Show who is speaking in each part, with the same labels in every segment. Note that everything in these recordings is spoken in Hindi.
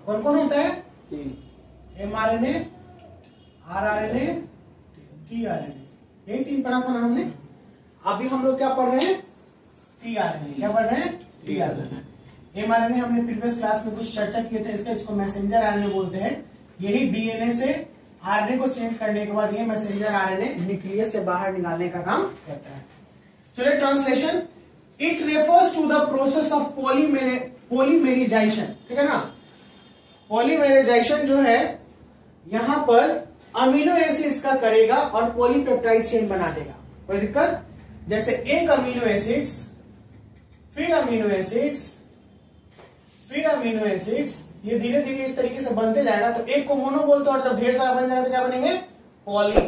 Speaker 1: कौन कौन होता है? mRNA, rRNA, tRNA, यही 3 पढ़ा था ना हमने। अभी हम लोग क्या पढ़ रहे हैं? tRNA। क्या पढ़ रहे हैं? tRNA। mRNA हमने प्रीवियस क्लास में कुछ चर्चा किए थे, इसको मैसेंजर आरएनए बोलते हैं। यही डीएनए से आरएनए को चेंज करने के बाद ये मैसेंजर आरएनए न्यूक्लियस से बाहर निकालने का काम करता है। चलिए translation. It refers to the process of polymerisation, ठीक है ना। पॉलीमेराइजेशन जो है यहां पर अमीनो एसिड्स का करेगा और पॉलीपेप्टाइड चेन बना देगा। कोई दिक्कत? जैसे एक अमीनो एसिड्स, फिर अमीनो एसिड्स, फिर अमीनो एसिड्स, ये धीरे धीरे इस तरीके से बनते जाएगा। तो एक को मोनो बोलते हैं और जब ढेर सारा बन जाएगा तो क्या बनेंगे? पॉली।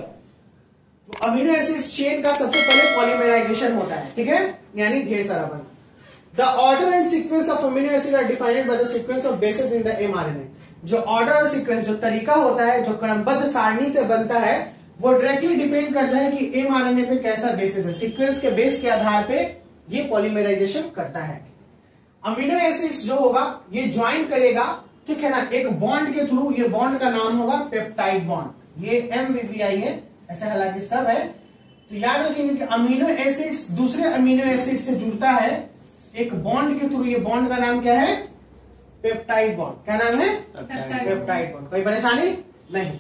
Speaker 1: तो अमीनो एसिड्स चेन का सबसे पहले पॉलीमेराइजेशन होता है, ठीक है, यानी ढेर सारा बनना। The order and sequence of amino acid are defined by the sequence of bases in the mRNA। जो ऑर्डर और सीक्वेंस, जो तरीका होता है, जो क्रमबद्ध सारणी से बनता है, वो डायरेक्टली डिपेंड करता है कि mRNA पे कैसा बेसिस है। सीक्वेंस के बेस के आधार पे ये पॉलीमेराइजेशन करता है। अमीनो एसिड्स जो होगा ये ज्वाइन करेगा, ठीक है ना, एक बॉन्ड के थ्रू। ये बॉन्ड का नाम होगा पेप्टाइड बॉन्ड। ये MVPI है, ऐसा हालांकि सब है। तो याद रखेंगे कि अमीनो एसिड्स दूसरे अमीनो एसिड से जुड़ता है एक बॉन्ड के थ्रू। ये बॉन्ड का नाम क्या है? Peptide bond. क्या नाम है? Peptide bond. कोई परेशानी नहीं।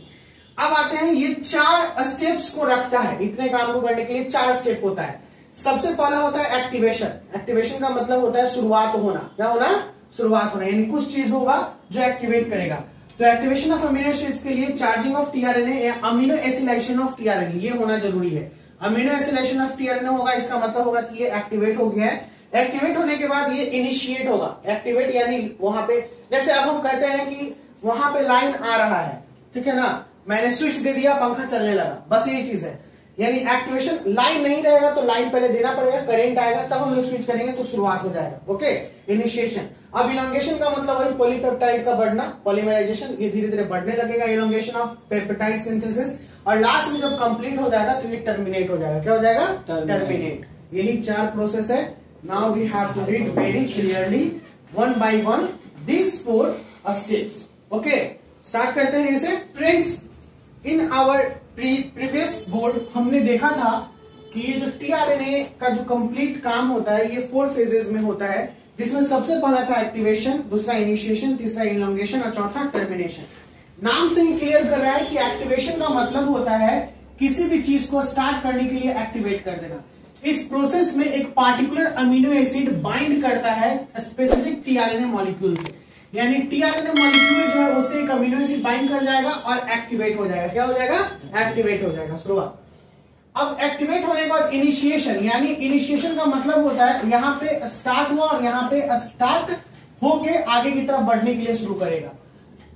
Speaker 1: अब आते हैं, ये 4 स्टेप्स को रखता है। इतने काम को करने के लिए 4 स्टेप होता है। सबसे पहला होता है एक्टिवेशन। एक्टिवेशन का मतलब होता है शुरुआत होना। क्या होना? शुरुआत होना, यानी कुछ चीज होगा जो एक्टिवेट करेगा। तो एक्टिवेशन ऑफ अमीनो एसिड्स के लिए चार्जिंग ऑफ टीआरएनए या अमीनो एसिलेशन ऑफ टीआरएनए ये होना जरूरी है। अमीनो एसिलेशन ऑफ टीआरएनए होगा, इसका मतलब होगा कि ये एक्टिवेट हो गया है। एक्टिवेट होने के बाद ये इनिशिएट होगा। एक्टिवेट यानी वहां पे, जैसे अब हम कहते हैं कि वहां पे लाइन आ रहा है, ठीक है ना, मैंने स्विच दे दिया, पंखा चलने लगा, बस यही चीज है। यानी एक्टिवेशन, लाइन नहीं रहेगा तो लाइन पहले देना पड़ेगा, करंट आएगा तब हम लोग स्विच करेंगे तो शुरुआत हो जाएगा। Okay, initiation. अब इलोंगेशन का मतलब वही पॉलीपेप्टाइड का बढ़ना, पॉलीमराइजेशन, ये धीरे धीरे बढ़ने लगेगा, इलोंगेशन ऑफ पेप्टाइड सिंथेसिस। और लास्ट में जब कंप्लीट हो जाएगा तो ये टर्मिनेट हो जाएगा। क्या हो जाएगा? टर्मिनेट। यही 4 प्रोसेस है। Now we have to read very clearly one by one these 4 steps. Okay, start करते हैं इसे। Friends, in our previous board हमने देखा था कि ये जो टीआरएनए का जो कंप्लीट काम होता है ये 4 फेजेस में होता है, जिसमें सबसे पहला था एक्टिवेशन, दूसरा इनिशिएशन, तीसरा इलोंगेशन और चौथा टर्मिनेशन। नाम से ही क्लियर कर रहा है कि एक्टिवेशन का मतलब होता है किसी भी चीज को स्टार्ट करने के लिए एक्टिवेट कर देना। इस प्रोसेस में एक पार्टिकुलर अमीनो एसिड बाइंड करता है स्पेसिफिक टीआरएनए मॉलिक्यूल से, यानी टीआरएनए मॉलिक्यूल जो है उससे एक अमीनो एसिड बाइंड कर जाएगा और एक्टिवेट हो जाएगा। क्या हो जाएगा? एक्टिवेट हो जाएगा, शुरुआत। अब एक्टिवेट होने के बाद इनिशिएशन, यानी इनिशिएशन का मतलब होता है यहां पे स्टार्ट हुआ और यहां पे स्टार्ट होके आगे की तरफ बढ़ने के लिए शुरू करेगा।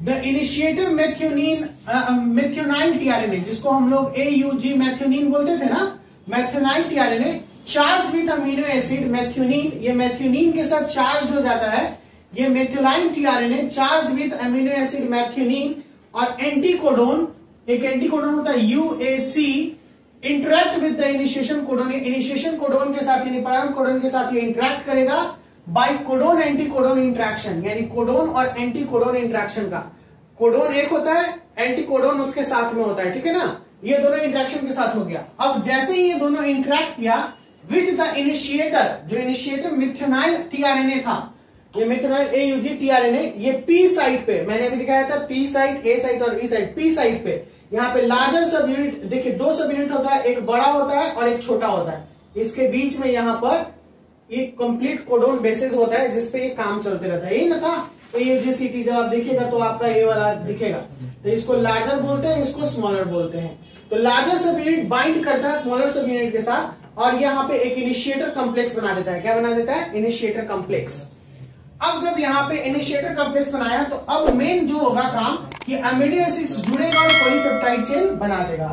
Speaker 1: द इनिशिएटर मेथियोनाइल टीआरएनए, जिसको हम लोग AUG मैथ्योनिन बोलते थे ना, methionyl tRNA charge with amino acid methionine, ये मैथ्योनिन के साथ चार्ज हो जाता है। ये methionyl tRNA charge with amino acid methionine और एंटीकोडोन, एक एंटीकोडोन होता है UAC, interact with the initiation codon. Initiation codon के साथ यानी प्रारंभ कोडोन के साथ ये इंटरेक्ट करेगा बाय कोडोन एंटीकोडोन इंटरेक्शन, यानी कोडोन और एंटीकोडोन इंटरेक्शन का। कोडोन एक होता है, एंटीकोडोन उसके साथ में होता है, ठीक है ना। ये दोनों इंटरेक्शन के साथ हो गया। अब जैसे ही ये दोनों इंटरेक्ट किया विद द इनिशिएटर, जो इनिशिएटर मेथियोनाइल टीआरएनए था, ये मेथियोनाइल AUG टीआरएनए, ये P साइड पे, मैंने अभी दिखाया था P साइड, A साइड और E साइड, P साइड पे यहाँ पे लार्जर सब यूनिट, देखिए 2 सब यूनिट होता है, एक बड़ा होता है और एक छोटा होता है। इसके बीच में यहाँ पर एक कंप्लीट कोडोन बेसिस होता है जिसपे ये काम चलते रहता है। यही ना था AUGCT, जब आप देखिएगा तो आपका ये वाला दिखेगा। तो इसको लार्जर बोलते हैं, इसको स्मॉलर बोलते हैं। तो लार्जर सब यूनिट बाइंड करता है स्मॉलर सब यूनिट के साथ और यहाँ पे एक इनिशिएटर कॉम्प्लेक्स बना देता है। क्या बना देता है? Initiator complex. अब जब यहाँ पे इनिशिएटर कॉम्प्लेक्स बनाया तो अब मेन जो होगा काम कि अमीनो एसिड्स जुड़ेगा और पॉलीपेप्टाइड चेन बना देगा।